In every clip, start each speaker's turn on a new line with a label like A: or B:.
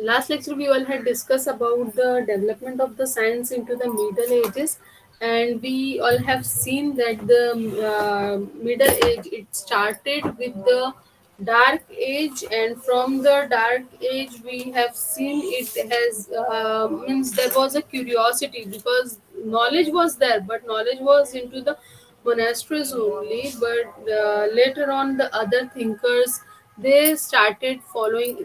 A: Last lecture we all had discussed about the development of the science into the middle ages, and we all have seen that the middle age, it started with the dark age, and from the dark age we have seen it has means there was a curiosity, because knowledge was there, but knowledge was into the monasteries only. But later on the other thinkers, they started finding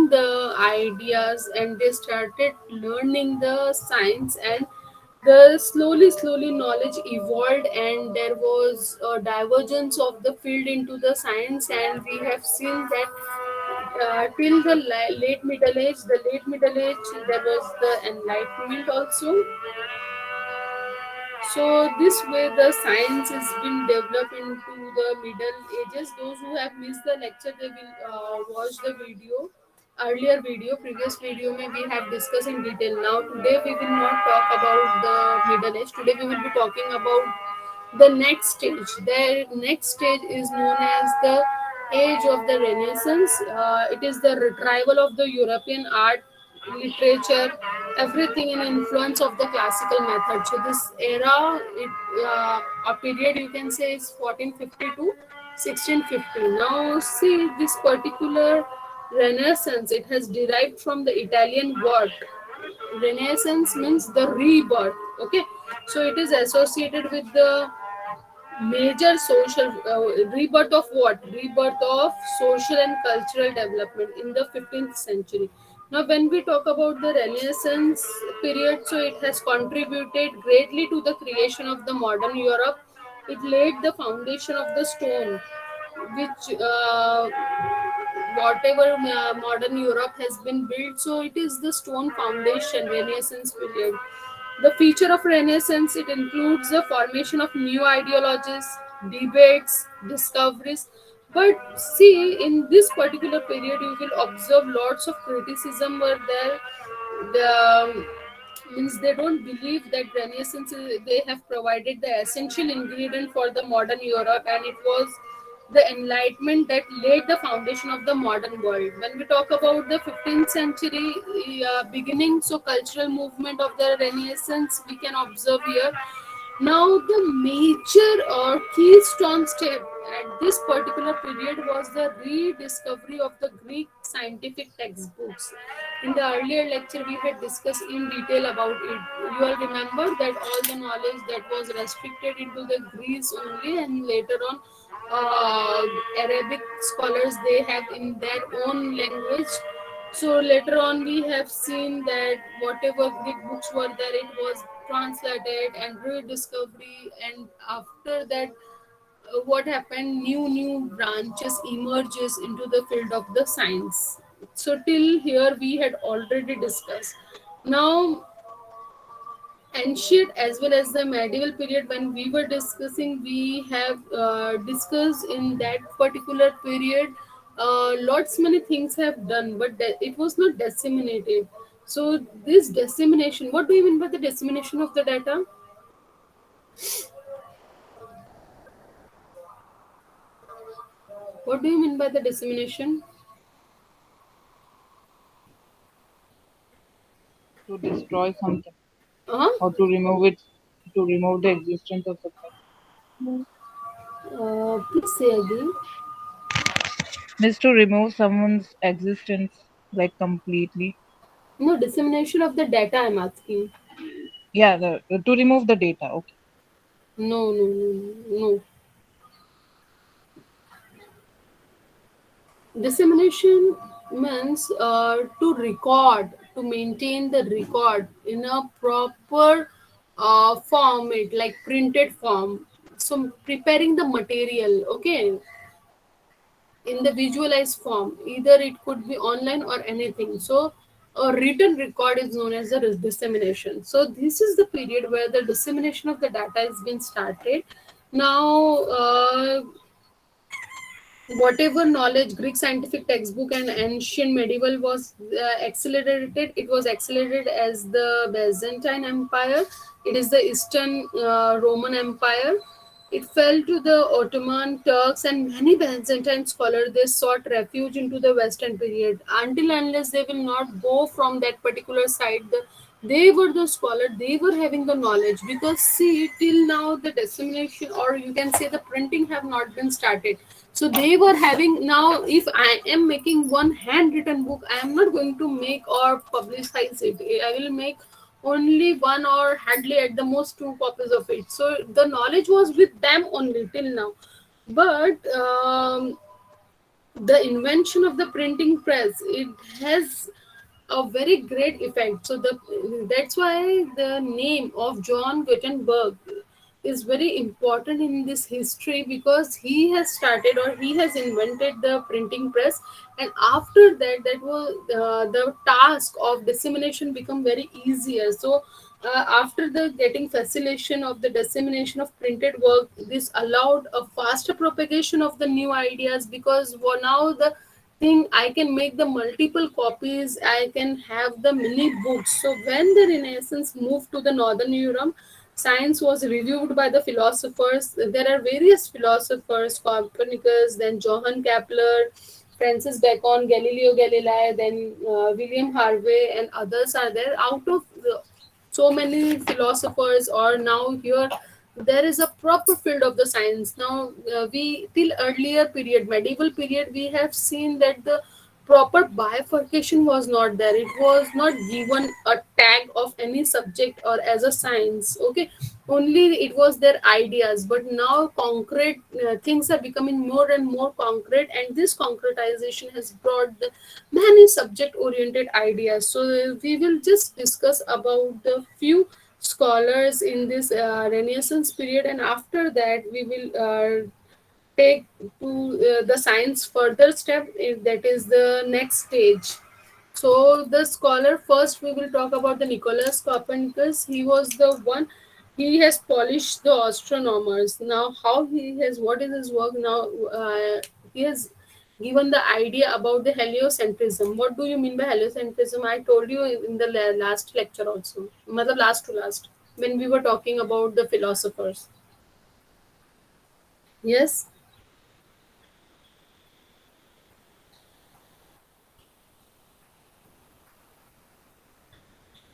A: the ideas, and they started learning the science, and the slowly knowledge evolved, and there was a divergence of the field into the science. And we have seen that till the late middle age, there was the enlightenment also. So this way the science has been developed into the middle ages. Those who have missed the lecture, they will watch the previous video may we have discussed in detail. Now today we will not talk about the middle age. Today we will be talking about the next stage. The next stage is known as the age of the Renaissance. It is the retrieval of the European art, literature, everything in influence of the classical method. So this era, a period you can say is 1450 to 1650. Now see this particular Renaissance. It has derived from the Italian word. Renaissance means the rebirth. Okay, so it is associated with the major social rebirth of what? Rebirth of social and cultural development in the 15th century. Now, when we talk about the Renaissance period, so it has contributed greatly to the creation of the modern Europe. It laid the foundation of the stone, which whatever modern Europe has been built. So it is the stone foundation, Renaissance period. The feature of Renaissance, it includes the formation of new ideologies, debates, discoveries. But see, in this particular period, you will observe lots of criticism were there. The means they don't believe that Renaissance they have provided the essential ingredient for the modern Europe, and it was the Enlightenment that laid the foundation of the modern world. When we talk about the 15th century beginning, so cultural movement of the Renaissance, we can observe here. Now, the major or keystone step at this particular period was the rediscovery of the Greek scientific textbooks. In the earlier lecture, we had discussed in detail about it. You all remember that all the knowledge that was restricted into the Greece only, and later on, Arabic scholars they have in their own language. So later on, we have seen that whatever Greek books were there, it was translated and rediscovery. And after that, what happened? New branches emerges into the field of the science. So till here, we had already discussed. Now, ancient as well as the medieval period, when we were discussing, we have discussed in that particular period lots many things have done, but it was not disseminated. So this dissemination, what do you mean by the dissemination of the data? What do you mean by the dissemination?
B: To destroy something
A: uh,
B: or to remove it, to remove the existence of something.
A: Please say again.
B: Means to remove someone's existence like completely.
A: No, dissemination of the data I'm asking.
B: Yeah, to remove the data. Okay.
A: No. Dissemination means to maintain the record in a proper format, like printed form. So preparing the material, okay, in the visualized form. Either it could be online or anything. So a written record is known as the dissemination. So this is the period where the dissemination of the data has been started. Now, whatever knowledge Greek scientific textbook and ancient medieval was accelerated, it was accelerated as the Byzantine Empire. It is the Eastern Roman Empire. It fell to the Ottoman Turks, and many Byzantine scholars they sought refuge into the Western period. Until unless they will not go from that particular side, they were the scholar, they were having the knowledge. Because see, till now the dissemination, or you can say the printing, have not been started. So they were having. Now if I am making one handwritten book, I am not going to make or publicize it. I will make only one or hardly at the most two copies of it. So the knowledge was with them only till now. But the invention of the printing press, it has a very great effect. So that's why the name of John Gutenberg is very important in this history, because he has started, or he has invented the printing press. And after that, that was the task of dissemination become very easier. So after the getting facilitation of the dissemination of printed work, this allowed a faster propagation of the new ideas, because now the thing, I can make the multiple copies, I can have the mini books. So when the Renaissance moved to the northern Europe, science was reviewed by the philosophers. There are various philosophers: Copernicus, then Johann Kepler, Francis Bacon, Galileo Galilei, then William Harvey, and others are there. Out of so many philosophers, or now here there is a proper field of the science. Now we, till earlier period, medieval period, we have seen that the proper bifurcation was not there. It was not given a tag of any subject or as a science. Okay, only it was their ideas. But now concrete things are becoming more and more concrete, and this concretization has brought the many subject oriented ideas. So we will just discuss about the few scholars in this Renaissance period, and after that we will take to the science further step, if that is the next stage. So the scholar, first we will talk about the Nicholas Copernicus. He was the one, he has polished the astronomers. Now how he has, what is his work now? He has given the idea about the heliocentrism. What do you mean by heliocentrism? I told you in the last lecture also, matlab last to last, when we were talking about the philosophers. Yes,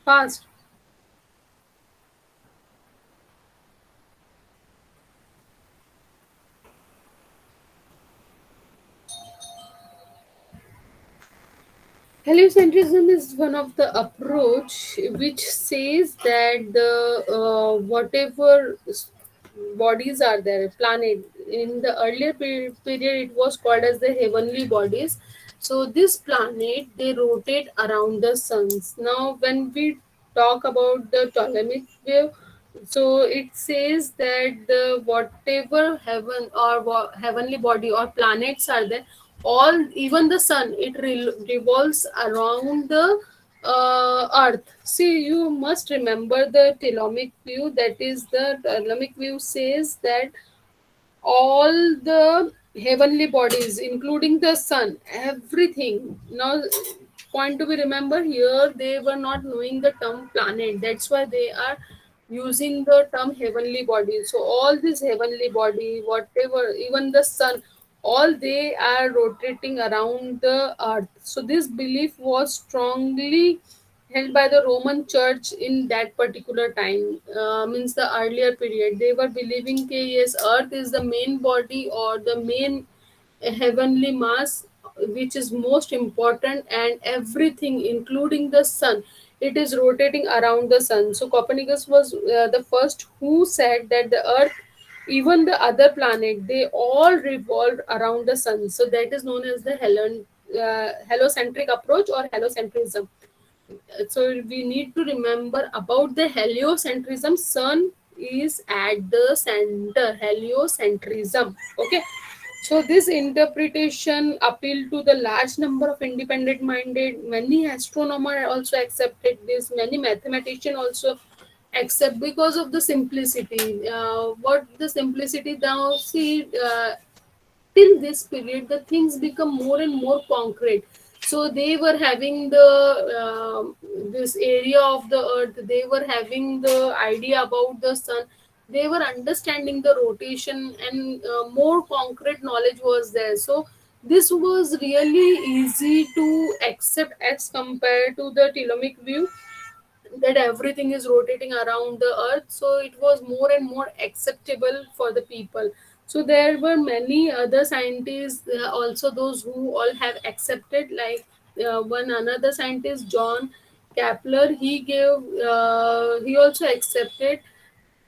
A: fast. Heliocentrism is one of the approach which says that the whatever bodies are there, planet, in the earlier period it was called as the heavenly bodies. So this planet, they rotate around the suns. Now when we talk about the Ptolemaic view, so it says that the whatever heaven or heavenly body or planets are there, all, even the sun, it revolves around the earth. See, you must remember the Ptolemaic view. That is, the Ptolemaic view says that all the heavenly bodies, including the sun, everything. Now, point to be remember here, they were not knowing the term planet. That's why they are using the term heavenly body. So all this heavenly body, whatever, even the sun, all they are rotating around the earth. So this belief was strongly held by the Roman Church in that particular time, means the earlier period. They were believing that yes, Earth is the main body or the main heavenly mass, which is most important, and everything, including the sun, it is rotating around the sun. So Copernicus was the first who said that the Earth, even the other planet, they all revolve around the sun. So that is known as the heliocentric approach or heliocentrism. So we need to remember about the heliocentrism. Sun is at the center, heliocentrism. Okay, so this interpretation appealed to the large number of independent minded. Many astronomers also accepted this, many mathematicians also accept, because of the simplicity. What the simplicity now, see, till this period the things become more and more concrete. So they were having the this area of the earth, they were having the idea about the sun. they were understanding the rotation, and more concrete knowledge was there. So this was really easy to accept as compared to the Ptolemaic view, that everything is rotating around the earth. So it was more and more acceptable for the people. So there were many other scientists, also those who all have accepted, like one another scientist, John Kepler. He also accepted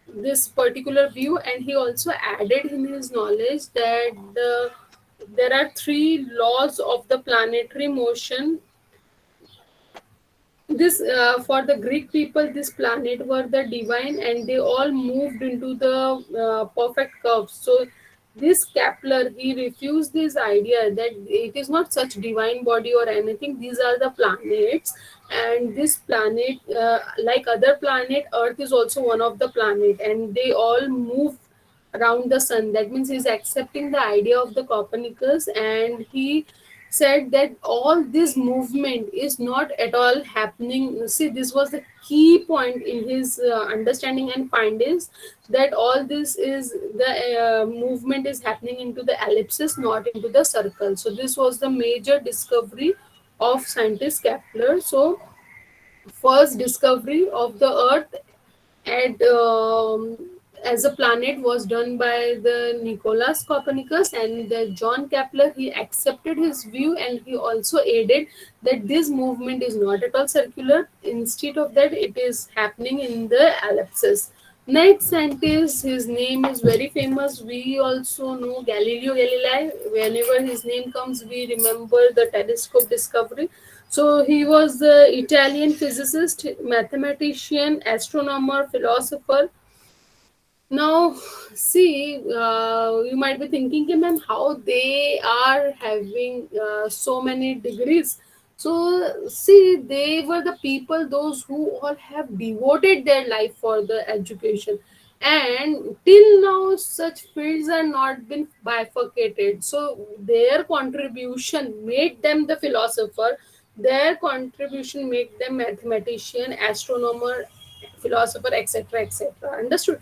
A: this particular view, and he also added in his knowledge that there are three laws of the planetary motion. This For the Greek people, this planet were the divine, and they all moved into the perfect curves. So this Kepler, he refused this idea that it is not such divine body or anything. These are the planets, and this planet, like other planet, Earth is also one of the planet, and they all move around the sun. That means he's accepting the idea of the Copernicus, and he said that all this movement is not at all happening. See, this was the key point in his understanding and findings, that all this is the movement is happening into the ellipsis, not into the circle. So this was the major discovery of scientist Kepler. So first discovery of the earth and as a planet was done by the Nicholas Copernicus, and the John Kepler, he accepted his view, and he also aided that this movement is not at all circular. Instead of that, it is happening in the ellipsis. Next scientist, his name is very famous. We also know Galileo Galilei. Whenever his name comes, we remember the telescope discovery. So he was the Italian physicist, mathematician, astronomer, philosopher. Now, see, you might be thinking, "Ki, ma'am, how they are having so many degrees?" So, see, they were the people, those who all have devoted their life for the education. And till now, such fields are not been bifurcated. So, their contribution made them the philosopher, their contribution made them mathematician, astronomer, philosopher, etc., etc. Understood?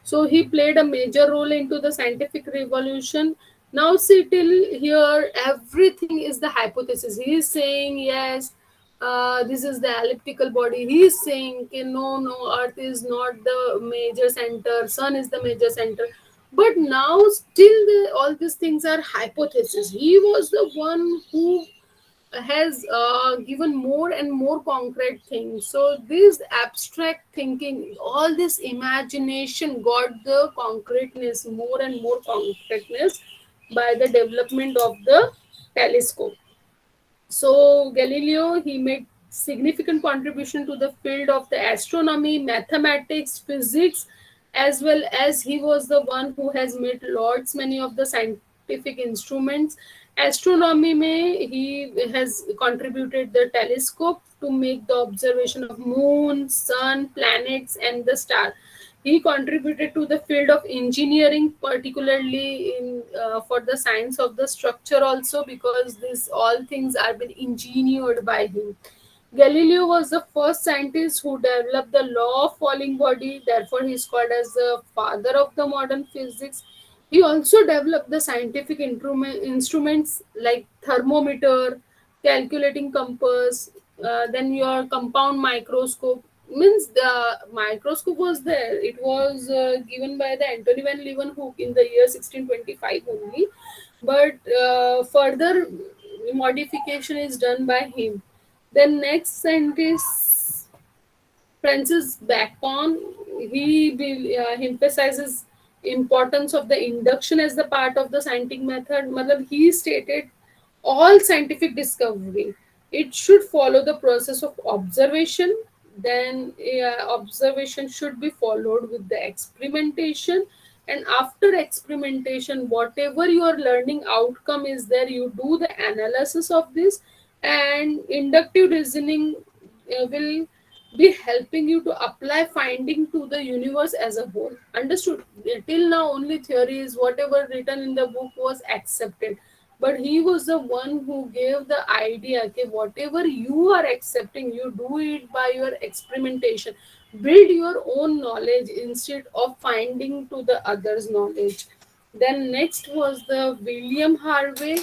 A: So he played a major role into the scientific revolution. Now see, till here everything is the hypothesis. He is saying yes, this is the elliptical body. He is saying, okay, no, no, Earth is not the major center, Sun is the major center. But now still all these things are hypothesis. He was the one who has given more and more concrete things. So this abstract thinking, all this imagination got the concreteness, more and more concreteness by the development of the telescope. So Galileo, he made significant contribution to the field of the astronomy, mathematics, physics, as well as he was the one who has made lots many of the scientific instruments. Astronomy में he has contributed the telescope to make the observation of moon, sun, planets, and the star. He contributed to the field of engineering, particularly in for the science of the structure also, because this all things are been engineered by him. Galileo was the first scientist who developed the law of falling body, therefore he is called as the father of the modern physics. He also developed the scientific instruments like thermometer, calculating compass, then your compound microscope. Means the microscope was there. It was given by the Antony van Leeuwenhoek in the year 1625 only, but further modification is done by him. Then next scientist Francis Bacon, he emphasizes importance of the induction as the part of the scientific method. Matlab, he stated all scientific discovery, it should follow the process of observation. Then observation should be followed with the experimentation, and after experimentation, whatever your learning outcome is there, you do the analysis of this, and inductive reasoning will be helping you to apply finding to the universe as a whole. Understood? Till now only theories, whatever written in the book was accepted, but he was the one who gave the idea, okay, whatever you are accepting, you do it by your experimentation. Build your own knowledge instead of finding to the others knowledge. Then next was the William Harvey.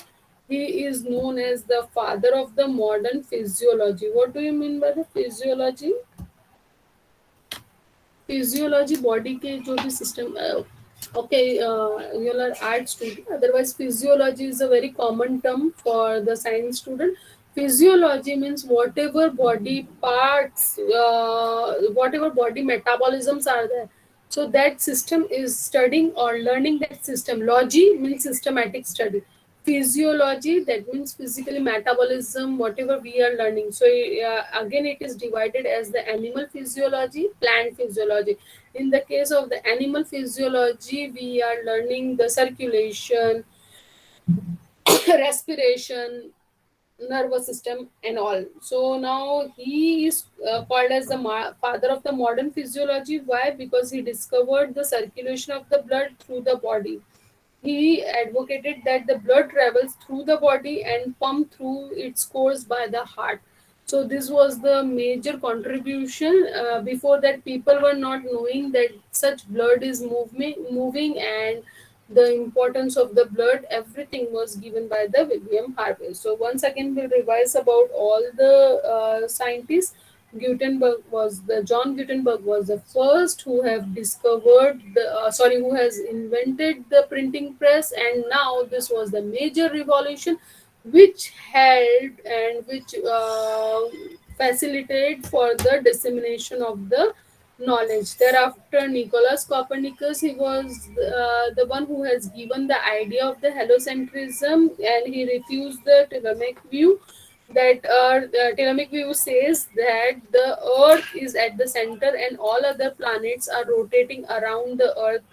A: He is known as the father of the modern physiology. What do you mean by the physiology? Physiology body के जो भी system. Okay, you're an art student. Otherwise, physiology is a very common term for the science student. Physiology means whatever body parts, whatever body metabolisms are there. So that system is studying or learning that system. Logy means systematic study. Physiology, that means physically metabolism, whatever we are learning. So again, it is divided as the animal physiology, plant physiology. In the case of the animal physiology, we are learning the circulation, respiration, nervous system and all. So now he is called as the father of the modern physiology. Why? Because he discovered the circulation of the blood through the body. He advocated that the blood travels through the body and pumped through its course by the heart. So this was the major contribution. Before that, people were not knowing that such blood is moving, and the importance of the blood. Everything was given by the William Harvey. So once again, we'll revise about all the scientists. John Gutenberg was the first who have discovered the who has invented the printing press, and now this was the major revolution which helped and which facilitated for the dissemination of the knowledge. Thereafter, Nicholas Copernicus, he was the one who has given the idea of the heliocentrism, and he refused the Ptolemaic view. That the Ptolemaic view says that the Earth is at the center and all other planets are rotating around the Earth.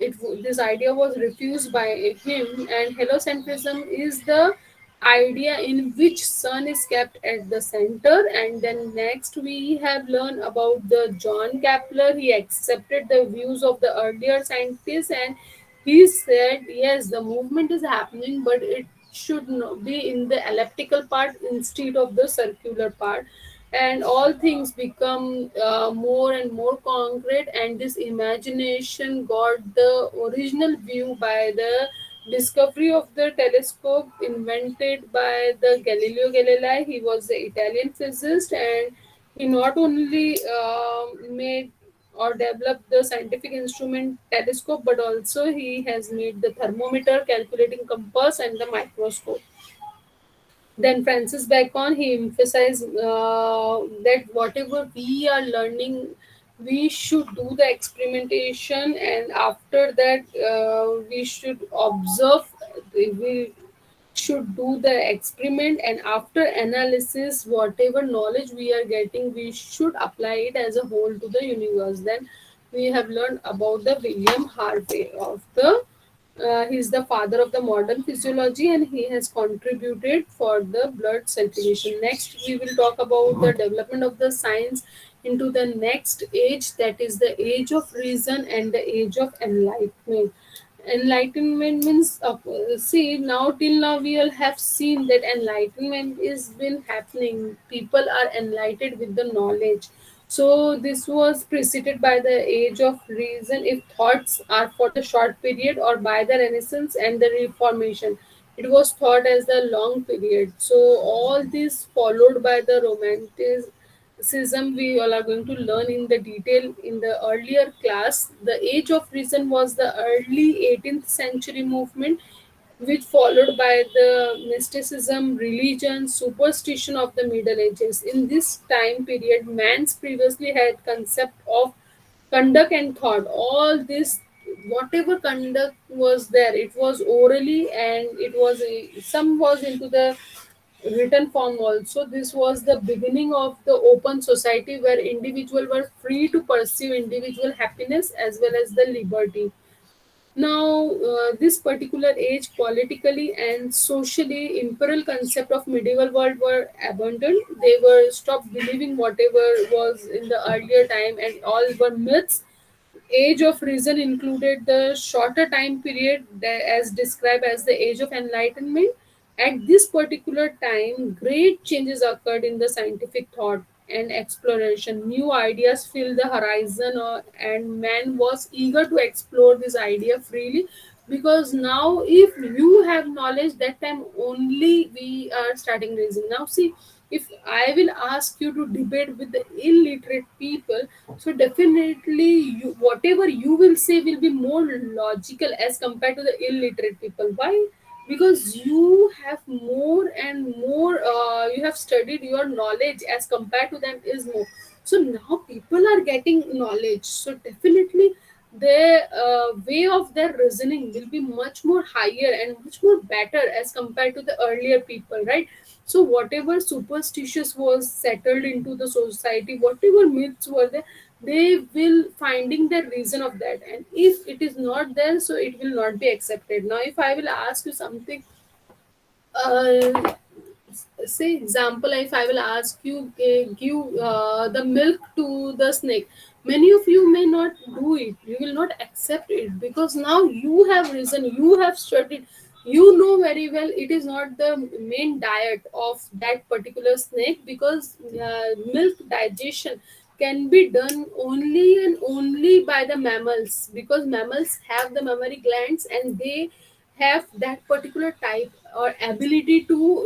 A: This idea was refused by him, and heliocentrism is the idea in which sun is kept at the center. And then next we have learned about the John Kepler. He accepted the views of the earlier scientists, and he said yes, the movement is happening, but it should not be in the elliptical part instead of the circular part. And all things become more and more concrete, and this imagination got the original view by the discovery of the telescope invented by the Galileo Galilei. He was the Italian physicist, and he not only made or developed the scientific instrument telescope, but also he has made the thermometer, calculating compass, and the microscope. Then Francis Bacon, he emphasized that whatever we are learning, we should do the experimentation, and after that, we should observe. We should do the experiment, and after analysis, whatever knowledge we are getting, we should apply it as a whole to the universe. Then we have learned about the William Harvey of the he is the father of the modern physiology, and he has contributed for the blood circulation. Next, we will talk about the development of the science into the next age, that is the age of reason and the age of enlightenment. Enlightenment means see, now till now we all have seen that enlightenment is been happening. People are enlightened with the knowledge. So this was preceded by the age of reason if thoughts are for the short period, or by the Renaissance and the Reformation. It was thought as the long period. So all this followed by the Romanticism, we all are going to learn in the detail in the earlier class. The age of reason was the early 18th century movement, which followed by the mysticism, religion, superstition of the Middle Ages. In this time period, man's previously had concept of conduct and thought. All this, whatever conduct was there, it was orally, and it was some was into the written form also. This was the beginning of the open society where individuals were free to pursue individual happiness as well as the liberty. Now, this particular age, politically and socially, imperial concept of medieval world were abandoned. They were stopped believing whatever was in the earlier time, and all were myths. Age of reason included the shorter time period as described as the age of enlightenment. At this particular time, great changes occurred in the scientific thought. and exploration. New ideas filled the horizon, and man was eager to explore this idea freely, because now if you have knowledge, that time only we are starting raising. Now see, if I will ask you to debate with the illiterate people, so definitely you, whatever you will say will be more logical as compared to the illiterate people. Why? Because you have more and more, you have studied, your knowledge as compared to them is more. So now people are getting knowledge, so definitely their way of their reasoning will be much more higher and much more better as compared to the earlier people, right? So whatever superstitious was settled into the society, whatever myths were there, they will finding the reason of that, and if it is not there, so it will not be accepted. Now if I will ask you something, uh, say example, if I will ask you, give the milk to the snake, many of you may not do it, you will not accept it, because now you have risen, you have studied, you know very well it is not the main diet of that particular snake, because milk digestion can be done only and only by the mammals, because mammals have the mammary glands and they have that particular type or ability to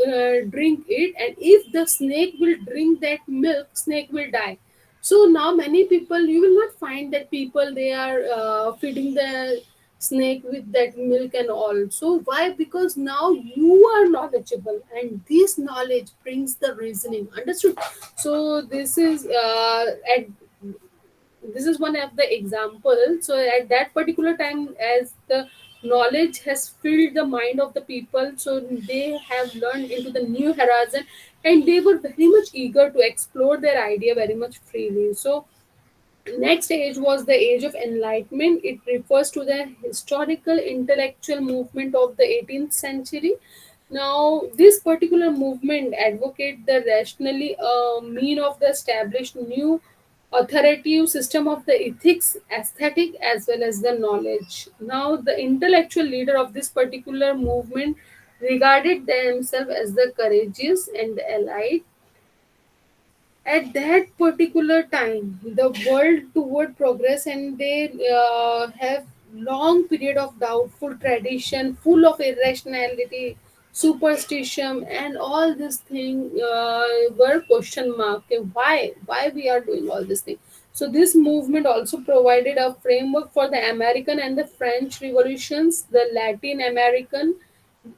A: drink it, and if the snake will drink that milk, snake will die. So now many people, you will not find that people they are feeding the snake with that milk and all. So why? Because now you are knowledgeable, and this knowledge brings the reasoning, understood? So this is one of the examples. So at that particular time, as the knowledge has filled the mind of the people, so they have learned into the new horizon, and they were very much eager to explore their idea very much freely. So next age was the age of enlightenment. It refers to the historical intellectual movement of the 18th century. Now this particular movement advocate the rationally mean of the established new authoritative system of the ethics, aesthetic, as well as the knowledge. Now the intellectual leader of this particular movement regarded themselves as the courageous and the elite. At that particular time the world toward progress, and they have long period of doubtful tradition full of irrationality, superstition, and all this thing were question mark. Okay, why we are doing all this thing? So this movement also provided a framework for the American and the French revolutions, the Latin American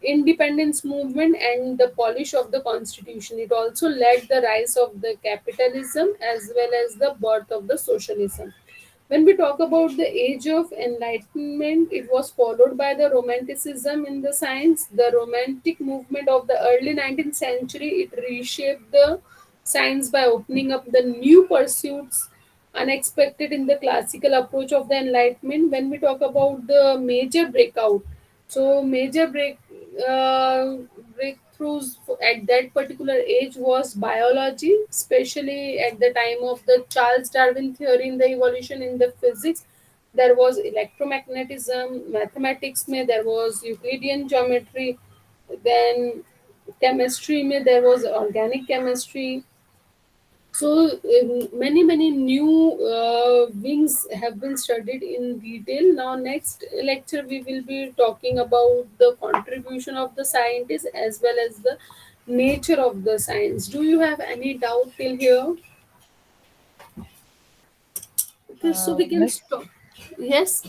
A: independence movement, and the polish of the constitution. It also led the rise of the capitalism as well as the birth of the socialism. When we talk about the age of enlightenment, it was followed by the romanticism in the science. The romantic movement of the early 19th century, it reshaped the science by opening up the new pursuits unexpected in the classical approach of the enlightenment. When we talk about the major breakout, so major uh, breakthroughs at that particular age was biology, especially at the time of the Charles Darwin theory in the evolution in the physics. There was electromagnetism, mathematics में there was Euclidean geometry, then chemistry में there was organic chemistry. So many new wings have been studied in detail. Now next lecture we will be talking about the contribution of the scientists as well as the nature of the science. Do you have any doubt till here? Okay, so we can
B: Miss,
A: stop. Yes.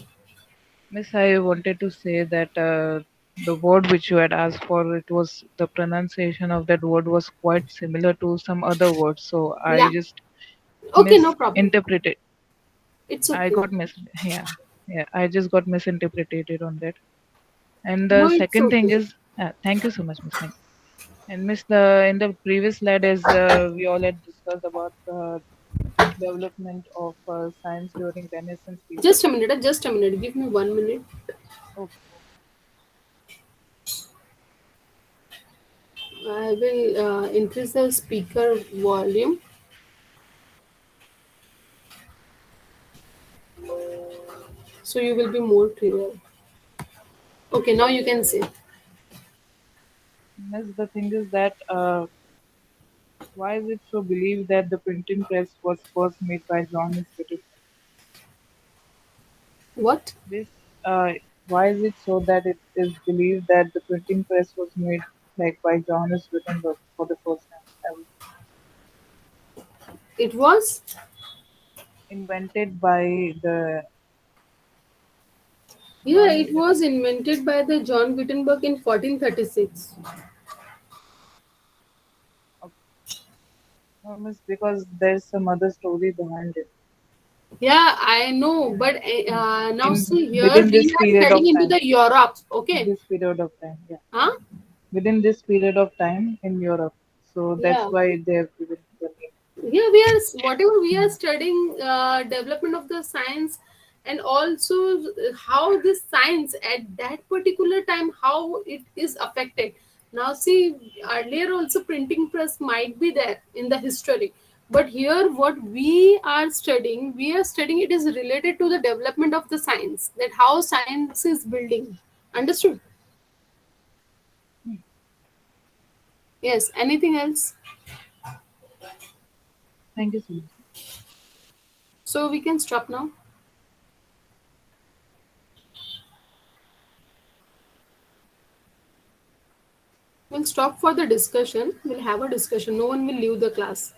B: Miss, I wanted to say that the word which you had asked for, it was the pronunciation of that word was quite similar to some other words. So I
A: Yeah.
B: just
A: Okay, no problem.
B: misinterpreted.
A: It's
B: I
A: okay.
B: got yeah, yeah. I just got misinterpreted on that. And
A: No,
B: the
A: it's
B: second thing
A: okay.
B: is, thank you so much, Miss. Thank you. And Miss, the in the previous slide, as we all had discussed about the development of science during Renaissance period.
A: Just a minute. Just a minute. Give me 1 minute.
B: Okay.
A: I will increase the speaker volume so you will be more clear. Okay, now you can say.
B: Miss, the thing is that Why is it so believed that the printing press was first made by Johannes Gutenberg?
A: What?
B: This, uh, why is it so that it is believed that the printing press was made like by Johannes Gutenberg for the first time ever?
A: It was?
B: Invented by the
A: Yeah,
B: Johannes
A: it was
B: Gutenberg.
A: invented by the John Gutenberg in 1436.
B: Okay. Miss, because there's some other story behind it.
A: Yeah, I know,
B: And
A: but now
B: in
A: see here
B: within
A: we
B: this
A: are
B: period of
A: studying into
B: time,
A: the Europe. Okay.
B: this period of time, yeah,
A: Huh?
B: within this period of time in Europe, so that's
A: Yeah.
B: why they have given the name.
A: Yeah, we are whatever we are
B: Hmm.
A: studying development of the science, and also how this science at that particular time how it is affected. Now see, earlier also printing press might be there in the history, but here what we are studying it is related to the development of the science, that how science is building. Understood? Yes. Anything else?
B: Thank you so much.
A: So we can stop now. We'll stop for the discussion. We'll have a discussion. No one will leave the class.